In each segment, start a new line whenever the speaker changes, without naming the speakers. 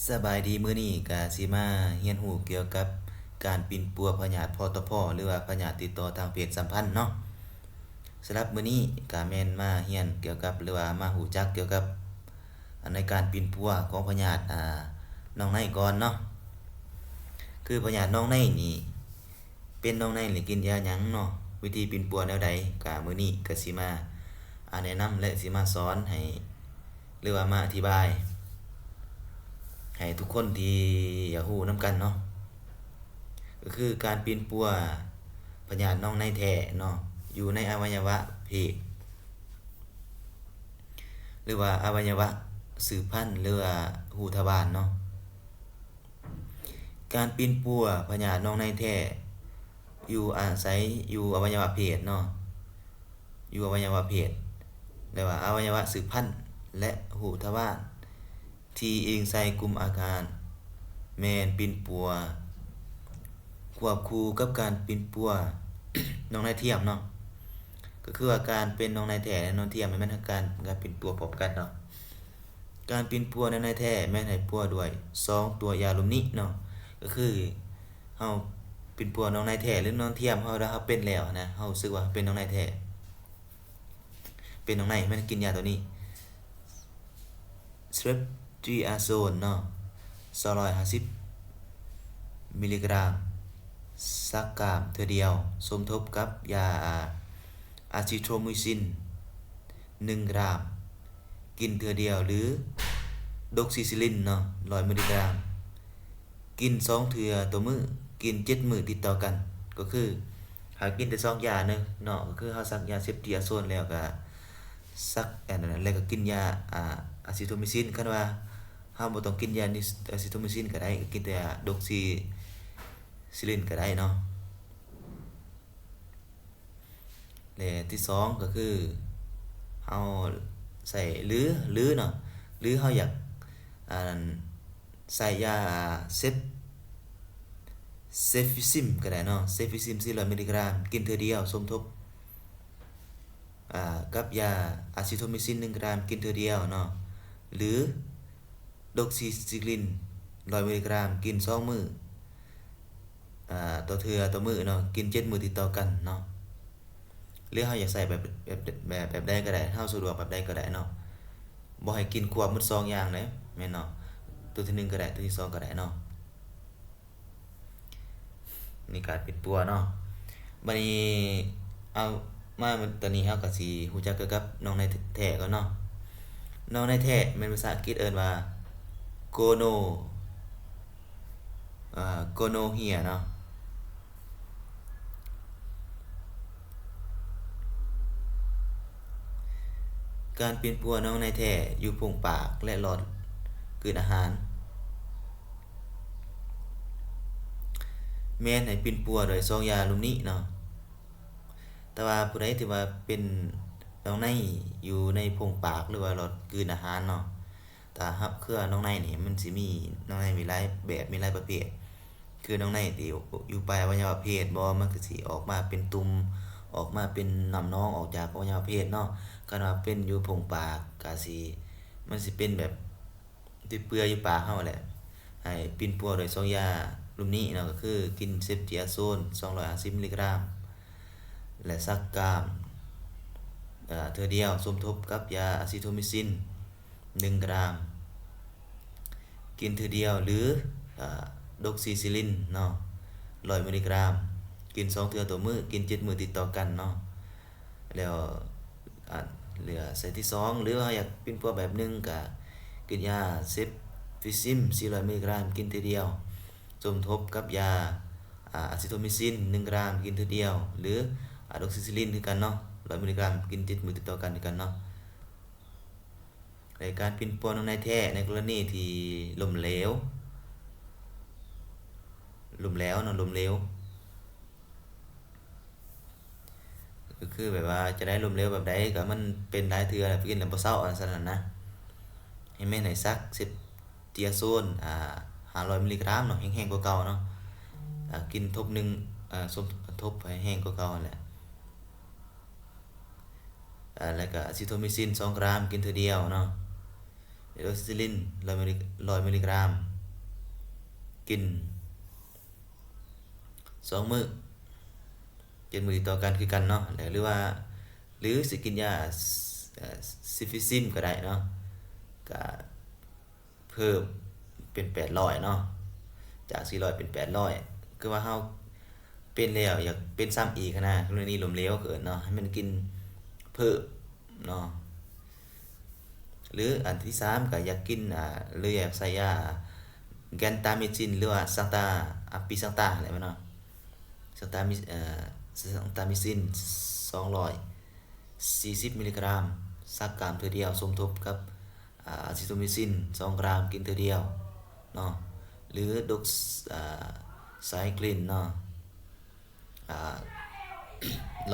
สบายดีมื้อนี้ก็สิมาเรียนรู้เกี่ยวกับการปิ่นปัวพยาธิพอตพหรือว่าพยาธิติดต่อทางเพศสัมพันธ์เนาะสำหรับมื้อนี้ก็แม่นมาเรียนเกี่ยวกับหรือว่ามารู้จักเกี่ยวกับในการปิ่นปัวของพยาธิน้องในก่อนเนาะคือพยาธิน้องในนี่เป็นน้องในหรือกินยาหยังเนาะวิธีปิ่นปัวแนวใดก็มื้อนี้ก็สิมาแนะนำและสิมาสอนให้หรือว่ามาอธิบายให้ทุกคนที่อยากรู้นำกันเนาะก็คือการปีนปัวพยาธิน้องในแท้เนาะอยู่ในอวัยวะเพศหรือว่าอวัยวะสืบพันธุ์หรือว่าหูทวารเนาะการปีนปัวพยาธิน้องในแท้อยู่อาศัยอยู่อวัยวะเพศเนาะอยู่อวัยวะเพศหรือว่าอวัยวะสืบพันธุ์และหูทวารที่อิงใส่กลุ่มอาการแม่นปีนปัวควบคู่กับการปีนปัว น้องนายเทียมเนาะก็คือว่าการเป็นน้องนายแท้และน้องเทียมมันทางการปีนปัวพร้อมกันเนาะการปีนปัวในนายแท้แม่นให้ปัวด้วย2ตัวยาลุมนิเนาะก็คือเฮาปีนปัวน้องนายแท้หรือน้องเทียมเฮาแล้วเฮาเป็นแล้วนะเฮารู้สึกว่าเป็นน้องนายแท้เป็นน้องนายแม่นกินยาตัวนี้ Ceftriaxone เนาะ250มิลลิกรัมสักกามเทื่อเดียวสมทบกับยาอะซิโทรมิซิน1กรัมกินเทื่อเดียวหรือดอกซิซิลินเนาะ100มิลลิกรัมกิน2เทื่อต่อมื้อกิน7มื้อติดต่อกันก็คือหากินแต่2ยานึงเนาะก็คือเฮาสักยาเซฟเตรียโซนแล้วก็สักอันนั้นแล้วก็กินยาอะซิโทรมิซินคันว่าเฮาบ่ต้องกินยานิอะซิโทรมิซินก็ได้กินแต่ดอกซิลินก็ได้เนาะและที่สองก็คือเฮาใส่หรือเนาะหรือเฮาอยากอ่าใส่ยาเซฟเซฟิซิมก็ได้เนาะเซฟิซิม400มิลลิกรัมกินเทื่อเดียวสมทบกับยาอะซิโทมิซิน1กรัมกินเทื่อเดียวเนาะหรือดอกซิซิลิน100มิลลิกรัมกิน2มื้อต่อเทื่อต่อมื้อเนาะกิน7มื้อติดต่อกันเนาะหรือเฮาอยากใส่แบบใดก็ได้เฮาสะดวกแบบใดก็ได้เนาะบ่ให้กินควบหมด2อย่างเด้แม่นเนาะตัวที่1ก็ได้ตัวที่2ก็ได้เนาะนี่การปิดปัวเนาะบัดนี้เอามาตอนนี้เฮาก็สิรู้จักเกี่ยวกับน้องในแท้ก่อนเนาะน้องในแท้แม่นภาษาอังกฤษเอิ้นว่า gono gonorrhea เนาะการปีนปัวน้องในแท้อยู่โพรงปากและหลอดกลืนอาหารแม่นให้ปีนปัวโดย2ยาลุมนี้เนาะแต่ว่าผู้ใดที่ว่าเป็นน้องในอยู่ในโพรงปากหรือว่าหลอดกลืนอาหารเนาะถ้าฮับคือน้องในนี่มันสิมีน้องในมีหลายแบบมีหลายประเภทคือน้องในที่อยู่ปลายอวัยวะเพศบ่มันก็สิออกมาเป็นตุ่มออกมาเป็นน้ำนองออกจากอวัยวะเพศเนาะคันว่าเป็นอยู่โพรงปากก็สิมันสิเป็นแบบที่เปื่อยอยู่ปากเฮาแหละให้ปิ่นปัวโดย2ยาลุมนี้เนาะก็คือกินเซฟเทียโซน250มิลลิกรัมและซักกรามเทื่อเดียวสมทบกับยาอะซิโทมิซิน1กรัมกินเทื่อเดียวหรือดอกซิซิลินเนาะ100มิลลิกรัมกิน2เทื่อต่อมื้อกิน7มื้อติดต่อกันเนาะแล้วเหลือใส่ที่2หรือว่าอยากปิ่นปัวแบบนึงก็กินยาเซฟฟิซิม400มิลลิกรัมกินเทื่อเดียวสมทบกับยาอะซิโทมิซิน1กรัมกินเทื่อเดียวหรือดอกซิซิลินคือกันเนาะ100มิลลิกรัมกิน7มื้อติดต่อกันคือกันเนาะในการปิ่นปัวน้องในแท้ในกรณีที่ล้มเหลวล้มแล้วเนาะล้มเหลวก็คือแบบว่าจะได้ล้มเหลวแบบใดก็มันเป็นหลายเทื่อแล้วกินแล้วบ่เซาอันซั่นน่ะนะให้แม่นให้ซักเซฟเทียโซน500มิลลิกรัมเนาะแห้งๆกว่าเก่าเนาะกินทบหนึ่งสมทบให้แห้งกว่าเก่านั่นแหละแล้วก็อะซิโทมิซิน2กรัมกินเทื่อเดียวเนาะดอกซิลิน100มิลลิกรัม กิน2 มื้อ7 มื้อติดต่อกันคือกันเนาะหรือว่าหรือสิกินยาซิฟิซิมก็ได้เนาะก็เพิ่มเป็น800เนาะจาก400เป็น800คือว่าเฮาเป็นแล้วอยากเป็นซ้ำอีกนะกรณีล้มเหลวเกิดเนาะให้มันกินเพิ่มเนาะหรืออันที่3ก็อยากกินหรืออยากใส่ยาแกนตามิซินหรือว่าซังตาอะปิซังตาอะไรวะเนาะซังตามิซังตามิซิน240มิลลิกรัมสักกรัมเทื่อเดียวสมทบกับอะซิโทมิซิน2กรัมกินเทื่อเดียวเนาะหรือดอกไซคลินเนาะ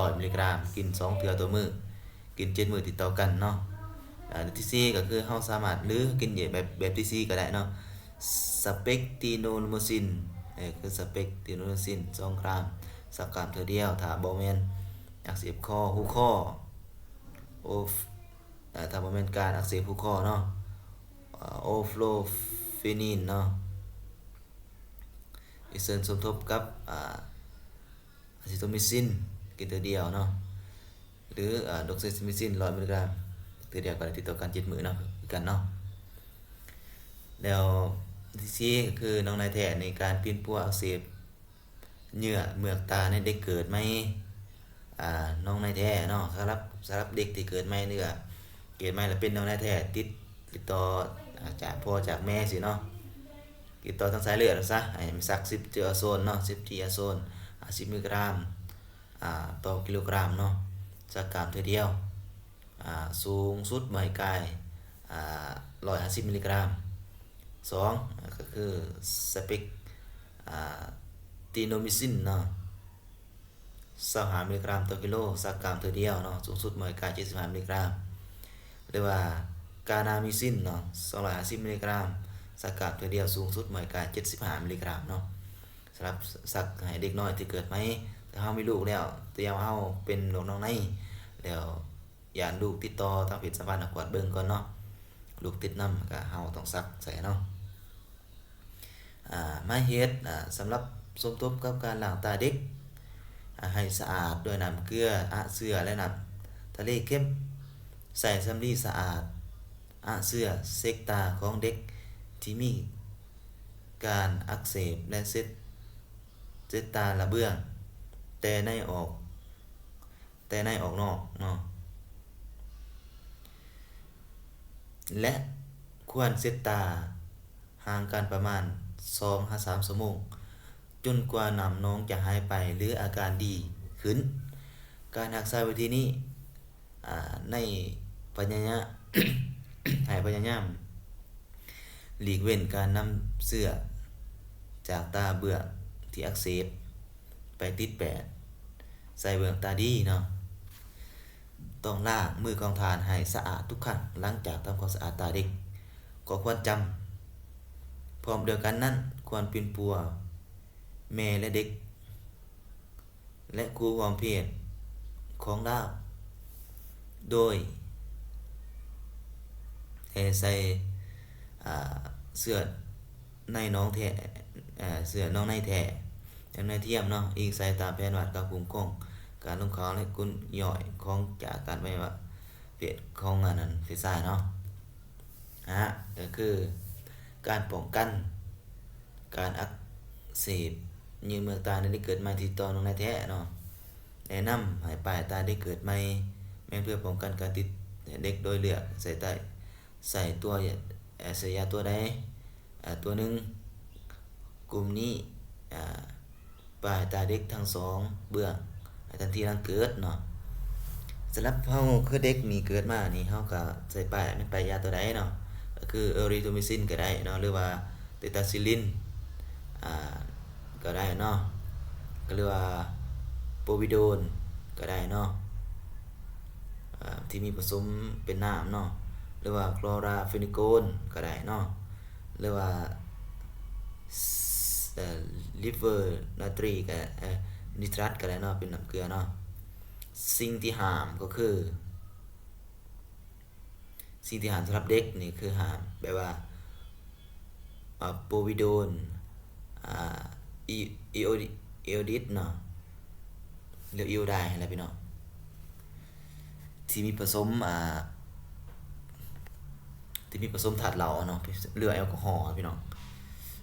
100มิลลิกรัมกิน2เทื่อต่อมื้อกิน7 มื้อติดต่อกันเนาะที่สี่ก็คือเฮาสามารถหรือกินแบบที่สี่ก็ได้เนาะสเปกติโนโลโมซินคือสเปกติโนโลโมซิน2กรัมสักกรัมเทื่อเดียวถ้าบ่แม่นอักเสบคอหูคอโอฟถ้าบ่แม่นการอักเสบหูคอเนาะโอฟโลฟินินเนาะอีเสริมสมทบกับอะซิโทมิซินกินเทื่อเดียวเนาะหรือดอกไซซิมิซิน100มิลลิกรัมเทื่อเดียวก็ได้ติดต่อกัน7 มื้อเนาะคือกันเนาะแล้วที่สี่ก็คือน้องนายแท้ในการปีนปัวอักเสบเหงื่อเมือกตาในเด็กเกิดไหมน้องนายแท้เนาะสำหรับเด็กที่เกิดใหม่นี่ก็เกิดใหม่แล้วเป็นน้องนายแท้ติดต่อจากพ่อจากแม่สิเนาะติดต่อทางสายเลือดซะให้มันสัก10เจือโซนเนาะ10จีอโซน50มิลลิกรัมต่อกิโลกรัมเนาะสักกรัมเทื่อเดียวสูงสุดบ่ให้กาย150มิลลิกรัม2ก็คือสเปกติโนมิซินเนาะ25มิลลิกรัมต่อกิโลสักกรัมเทื่อเดียวเนาะสูงสุดบ่ให้กาย75มิลลิกรัมหรือว่ากานามิซินเนาะ250มิลลิกรัมสักกรัมเทื่อเดียวสูงสุดบ่ให้กาย75มิลลิกรัมเนาะสำหรับสักให้เด็กน้อยที่เกิดใหม่ถ้าเฮามีลูกแล้วเตรียมเฮาเป็นโรคน้องในแล้วอย่าลูกติดต่อทางเพศสัมพันธ์กวดเบิ่งก่อนเนาะลูกติดนำก็เฮาต้องซักใส่เนาะมาเฮ็ดสำหรับสมทบกับการล้างตาเด็กให้สะอาดด้วยน้ำเกลือเสื้อและน้ำทะเลเข้มใส่สำลีสะอาดเสื้อเช็คตาของเด็กที่มีการอักเสบและเช็ดตาระเบื้องแต่ในออกนอกเนาะและควรเช็ดตาห่างกันประมาณ2-3 ชั่วโมงจนกว่าน้ำน้องจะหายไปหรืออาการดีขึ้นการรักษาวิธีนี้ในพยายาม ให้พยายามหลีกเว้นการนำเสื้อจากตาเบื้องที่อักเสบไปติดแปดใส่เบื้องตาดีเนาะต้องล้างมือของทานให้สะอาดทุกครั้งหลังจากทำความสะอาดตาเด็กก็ควรจำพร้อมเดียวกันนั้นควรปีนปัวแม่และเด็กและครูความเพศของดาวโดยใส่เสื้อในน้องแท้เสื้อน้องในแท้อย่างในเทียมเนาะอีกใส่ตามแผนวัดกับกลุ่มกล้องการลงเขาและกุนย่อยของจากการไม่ว่าเพศของอันนั้นเพศชายเนาะก็คือการป้องกันการอักเสบเหงื่อเมือกตาในเด็กเกิดใหม่ที่ต่อน้องในแท้เนาะแนะนำให้ป้ายตาเด็กเกิดใหม่แม้เพื่อป้องกันการติดเด็กโดยเลือกใส่ตัวใส่ยาตัวใดตัวหนึ่งกลุ่มนี้ป้ายตาเด็กทั้งสองเบื้องทันทีหลังเกิดเนาะสำหรับเฮาคือเด็กนี่เกิดมานี่เฮาก็ใส่ป้ายมันป้ายยาตัวใดเนาะก็คือเอริโทมิซินก็ได้เนาะหรือว่าเตตาซิลินก็ได้เนาะก็เรียกว่าโปวิโดนก็ได้เนาะที่มีผสมเป็นน้ำเนาะหรือว่าคลอราเฟนิโกนก็ได้เนาะหรือว่าลิเวอร์นาตรีก็นิตรัสก็ได้เนาะเป็นน้ำเกลือเนาะสิ่งที่ห้ามก็คือสิ่งที่ห้ามสำหรับเด็กนี่คือห้ามแบบว่าโปวิโดน อ่าอีอีโออีโอดิสเนาะหรืออีโอไดอะไรพี่น้องที่มีผสมที่มีผสมถาดเหล้าเนาะเรือแอลกอฮอล์พี่น้อง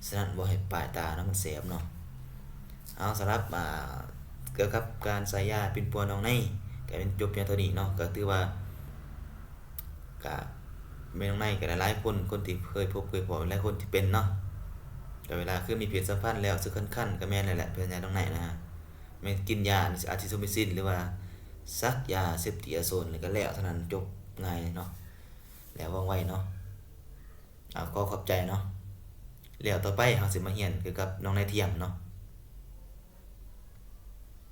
ฉะนั้นบ่ให้ปลายตานะมันเสียบเนาะเอาสำหรับเกี่ยวกับการใส่ยาปิ่นปัวน้องในก็เป็นจบเพียงเท่านี้เนาะก็ถือว่าก็แม่น้องในก็หลายๆคนที่เคยพบเคยพอหลายคนที่เป็นเนาะก็เวลาคือมีเพศสัมพันธ์แล้วสึกคันๆก็แม่นนั่นแหละเป็นยาน้องในนะฮะแม่นกินยาอาทิโซมิซินหรือว่าซักยาเซปติอาโซนแล้วก็แล้วเท่านั้นจบง่ายเนาะแล้วว่องไวเนาะก็ขอบใจเนาะแล้วต่อไปเราสิมาเรียนเกี่ยวกับน้องนายเทียมเนาะ